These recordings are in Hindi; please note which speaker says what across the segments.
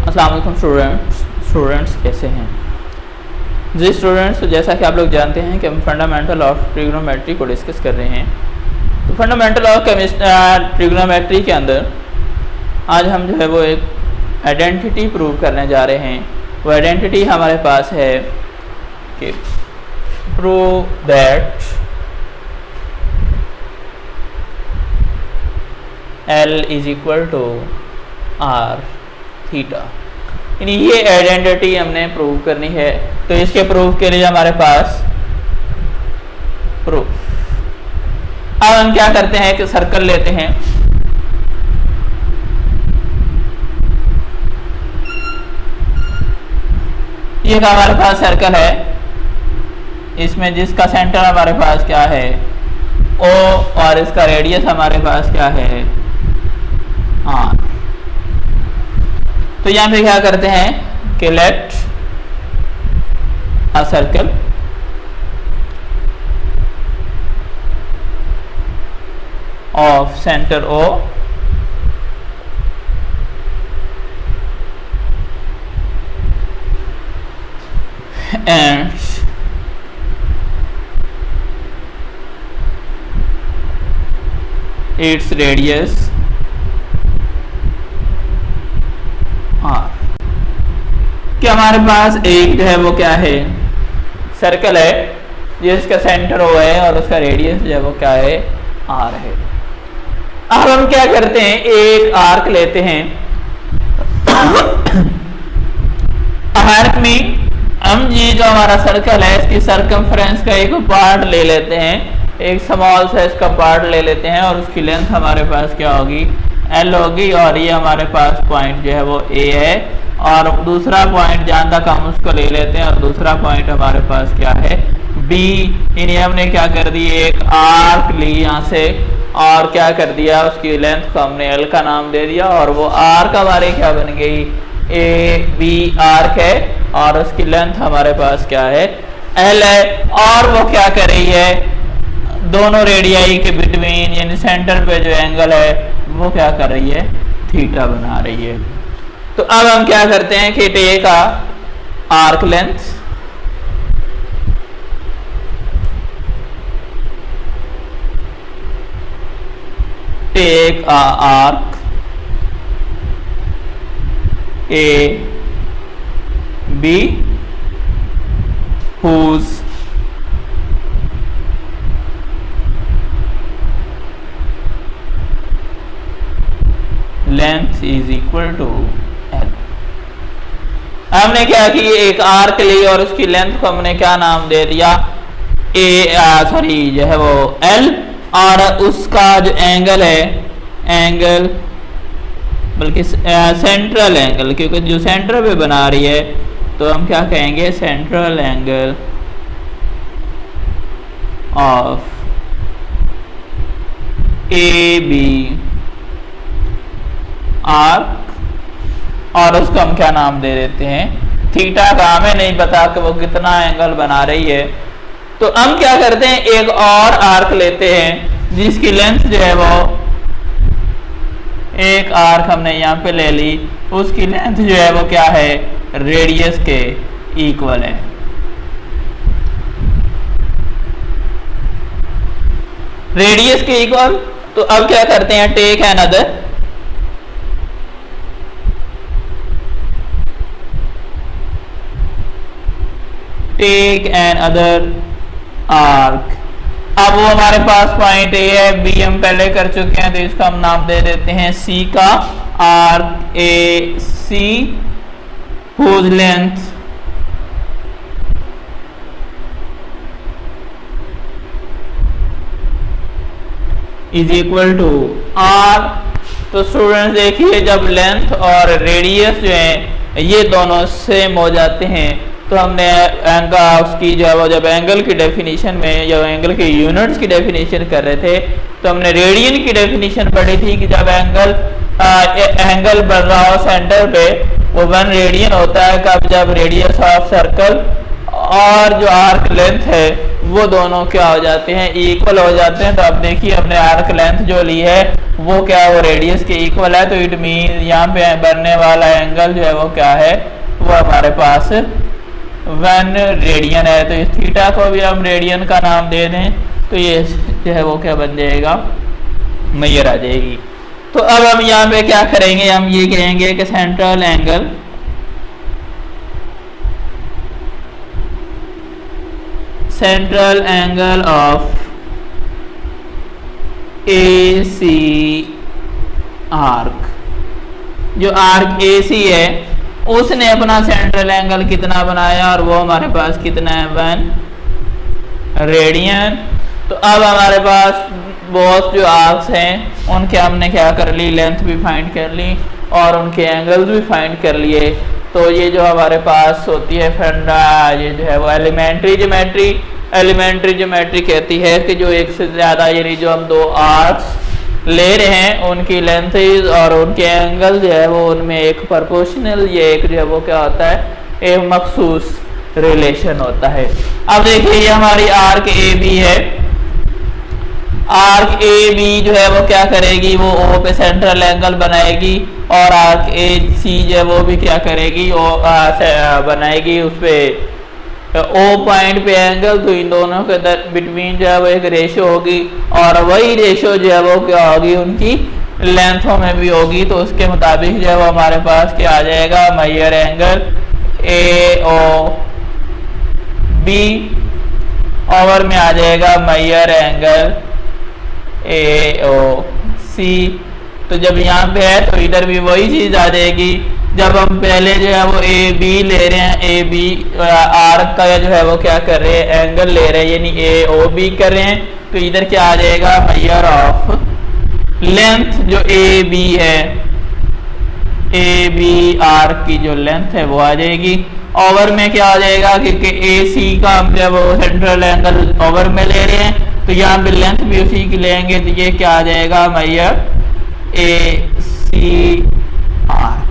Speaker 1: अस्सलाम वालेकुम स्टूडेंट्स कैसे हैं जी स्टूडेंट्स। जैसा कि आप लोग जानते हैं कि हम फंडामेंटल ऑफ ट्रिग्नोमेट्री को डिस्कस कर रहे हैं। तो फंडामेंटल ऑफ ट्रिग्नोमेट्री के अंदर आज हम जो है वो एक आइडेंटिटी प्रूव करने जा रहे हैं। वो आइडेंटिटी हमारे पास है कि prove that L is equal to R theta. यानी ये आइडेंटिटी हमने प्रूव करनी है। तो इसके प्रूफ के लिए हमारे पास प्रूफ। अब हम क्या करते हैं कि सर्कल लेते हैं। ये हमारे पास सर्कल है, इसमें जिसका सेंटर हमारे पास क्या है O और इसका रेडियस हमारे पास क्या है R। तो यहां पे क्या करते हैं कि let a circle of centre O and its radius r। कि हमारे पास एक जो है वो क्या है सर्कल है जिसका सेंटर O है और उसका रेडियस जो है वो क्या है r है। अब हम क्या करते हैं एक आर्क लेते हैं। आर्क में हम ये जो हमारा सर्कल है इसकी सरकमफ्रेंस का एक पार्ट ले लेते हैं, एक स्मॉल सा इसका पार्ट ले लेते हैं और उसकी लेंथ हमारे पास क्या होगी L होगी। और ये हमारे पास पॉइंट जो है वो A है और दूसरा पॉइंट जहाँ तक हम उसको ले लेते हैं और दूसरा पॉइंट हमारे पास क्या है B। यानी हमने क्या कर दी एक आर्क ली यहाँ से और क्या कर दिया उसकी लेंथ को हमने L का नाम दे दिया और वो आर्क हमारे क्या बन गई AB आर्क है और उसकी लेंथ हमारे पास क्या है L है। और वो क्या कर रही है दोनों रेडियाई के बिटवीन यानी सेंटर पे जो एंगल है वो क्या कर रही है थीटा बना रही है। तो अब हम क्या करते हैं कि टेक का arc length take a arc A B whose length is equal to L। हमने क्या कि एक आर्क ली और उसकी लेंथ को हमने क्या नाम दे दिया जो है वो L और उसका जो एंगल है एंगल बल्कि सेंट्रल एंगल, क्योंकि जो सेंटर पे बना रही है तो हम क्या कहेंगे central angle of AB arc और उसको हम क्या नाम दे देते हैं थीटा का। हमें नहीं पता कि वो कितना एंगल बना रही है। तो हम क्या करते हैं एक और आर्क लेते हैं जिसकी लेंथ जो है वो एक आर्क हमने यहाँ पे ले ली, उसकी लेंथ जो है वो क्या है रेडियस के इक्वल है। रेडियस के इक्वल। तो अब क्या करते हैं take another take another arc. अब वो हमारे पास पॉइंट A है, B हम पहले कर चुके हैं तो इसका हम नाम दे देते हैं C का arc AC whose length is equal to R। तो स्टूडेंट्स देखिए जब लेंथ और रेडियस जो है ये दोनों सेम हो जाते हैं तो हमने उसकी जो है वो जब एंगल की डेफिनेशन में जब एंगल के यूनिट्स की डेफिनेशन कर रहे थे तो हमने रेडियन की डेफिनेशन पढ़ी थी कि जब एंगल बन रहा हो सेंटर पे वो 1 रेडियन होता है। कब जब रेडियस ऑफ सर्कल और जो आर्क लेंथ है वो दोनों क्या हो जाते हैं, इक्वल हो जाते हैं। तो अब देखिए हमने आर्क लेंथ जो ली है वो क्या है, वो रेडियस के इक्वल है। तो इट मीन यहाँ पे बनने वाला एंगल जो है वो क्या है, वो हमारे पास 1 रेडियन है। तो इस थीटा को भी हम रेडियन का नाम दे दें तो ये जो है वो क्या बन जाएगा, मेजर आ जाएगी। तो अब हम यहाँ पे क्या करेंगे, हम ये कहेंगे कि central angle of AC arc, जो आर्क AC है उसने अपना सेंट्रल एंगल कितना बनाया और वो हमारे पास कितना है, 1 रेडियन। तो अब हमारे पास बहुत जो आर्क्स हैं उनके हमने क्या कर ली, लेंथ भी फाइंड कर ली और उनके एंगल्स भी फाइंड कर लिए। तो ये जो हमारे पास होती है ये जो है वो एलिमेंट्री ज्योमेट्री कहती है कि जो एक से ज़्यादा यानी जो हम 2 आर्क्स ले रहे हैं उनकी लेंथेज और उनके एंगल जो है वो उनमें एक प्रोपोर्शनल ये एक जो है वो क्या होता है, एक मखसूस रिलेशन होता है। अब देखिए ये हमारी आर्क AB है। आर्क AB जो है वो क्या करेगी, वो O पे सेंट्रल एंगल बनाएगी और आर्क AC जो है वो भी क्या करेगी, वो बनाएगी उस पे O पॉइंट पे एंगल। तो इन दोनों के बिटवीन जो है वो एक रेशो होगी और वही रेशो जो है वो क्या होगी, उनकी लेंथों में भी होगी। तो उसके मुताबिक जो है वो हमारे पास क्या आ जाएगा, मेजर एंगल AOB ओवर में आ जाएगा मेजर एंगल AOC। तो जब यहाँ पे है तो इधर भी वही चीज आ जाएगी। जब हम पहले जो है वो AB ले रहे हैं, AB आर्क का जो है वो क्या कर रहे हैं, एंगल ले रहे हैं यानी AOB कर रहे हैं। तो इधर क्या आ जाएगा, मेजर ऑफ लेंथ जो AB है, AB आर्क की जो लेंथ है वो आ जाएगी। ओवर में क्या आ जाएगा, क्योंकि AC का हम जब वो सेंट्रल एंगल ओवर में ले रहे हैं तो यहाँ पे लेंथ भी उसी की लेंगे। तो ये क्या आ जाएगा, मेजर AC आर्क।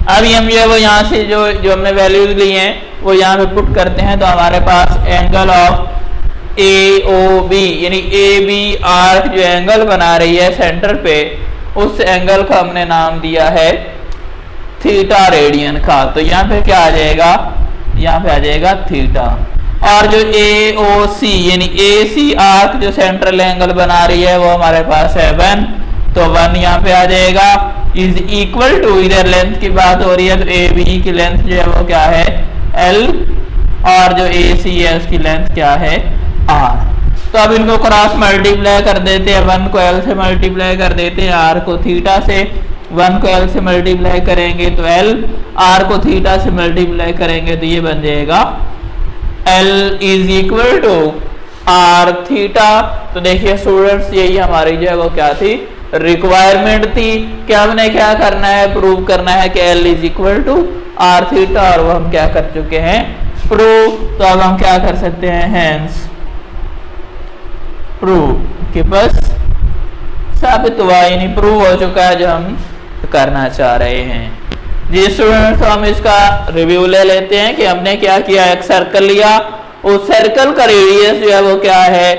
Speaker 1: अभी हम ये वो यहाँ से जो हमने वैल्यूज ली हैं वो यहाँ पे पुट करते हैं। तो हमारे पास एंगल ऑफ AOB यानी AB आर्क जो एंगल बना रही है सेंटर पे, उस एंगल का हमने नाम दिया है थीटा रेडियन का। तो यहाँ पे क्या आ जाएगा, यहाँ पे आ जाएगा थीटा। और जो AOC यानी AC आर्क जो सेंट्रल एंगल बना रही है वो हमारे पास है 1। तो 1 यहाँ पे आ जाएगा इज इक्वल टू, इधर लेंथ की बात हो रही है तो AB की लेंथ जो है वो क्या है, L और जो AC है उसकी लेंथ क्या है, R। तो अब इनको क्रॉस मल्टीप्लाई कर देते हैं, 1 को L से मल्टीप्लाई कर देते हैं, R को थीटा से, 1 को L से मल्टीप्लाई करेंगे तो L, R को थीटा से मल्टीप्लाई करेंगे तो ये बन जाएगा L is equal to R theta. तो देखिए स्टूडेंट्स यही हमारी जो है वो क्या थी, रिक्वायरमेंट थी कि हमने क्या करना है, प्रूव करना है कि L is equal to R theta, और वो हम क्या कर चुके हैं, प्रूव। तो अब हम क्या कर सकते हैं, हैंस प्रूव कि बस साबित हुआ यानी प्रूव हो चुका है जो हम करना चाह रहे हैं। जी स्टूडेंट्स, हम इसका रिव्यू ले लेते हैं कि हमने क्या किया, एक सर्कल लिया, उस सर्कल का रेडियस जो है वो क्या है,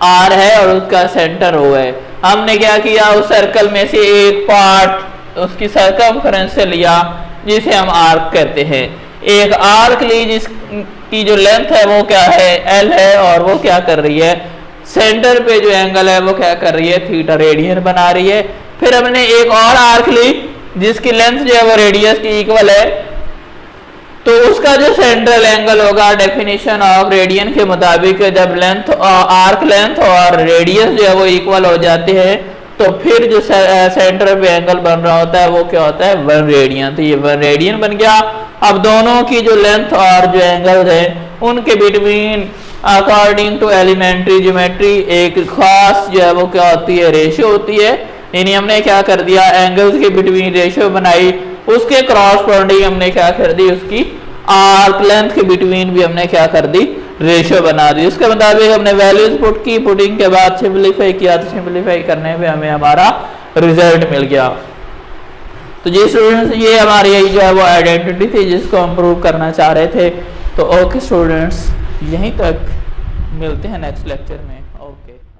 Speaker 1: R है और उसका सेंटर O है। हमने क्या किया, उस सर्कल में से एक पार्ट उसकी सर्कमफ्रेंस से लिया जिसे हम आर्क कहते हैं। एक आर्क ली जिसकी जो लेंथ है वो क्या है, L है, और वो क्या कर रही है, सेंटर पे जो एंगल है वो क्या कर रही है, थीटा रेडियन बना रही है। फिर हमने एक और आर्क ली जिसकी लेंथ जो है वो रेडियस की इक्वल है, तो उसका जो सेंट्रल एंगल होगा डेफिनेशन ऑफ रेडियन के मुताबिक, जब लेंथ आर्क लेंथ और रेडियस जो है वो इक्वल हो जाते हैं तो फिर जो सेंटर पे एंगल बन रहा होता है वो क्या होता है, 1 रेडियन। तो ये 1 रेडियन बन गया। अब दोनों की जो लेंथ और जो एंगल है उनके between according to elementary geometry एक खास जो है वो क्या होती है, रेशियो होती है। यानी हमने क्या कर दिया, एंगल्स के बिटवीन रेशियो बनाई, उसके क्रॉसपोंडिंग हमने क्या कर दी, उसकी आर्क लेंथ के बिटवीन भी हमने क्या कर दी, रेशियो बना दी। उसके मुताबिक हमने वैल्यूज पुट की, पुटिंग के बाद सिंपलीफाई किया, तो सिंपलीफाई करने पे हमें हमारा रिजल्ट मिल गया। तो जी स्टूडेंट्स, ये हमारी यही जो है वो आइडेंटिटी थी जिसको हम प्रूव करना चाह रहे थे। तो ओके स्टूडेंट्स, यहीं तक मिलते हैं नेक्स्ट लेक्चर में। ओके।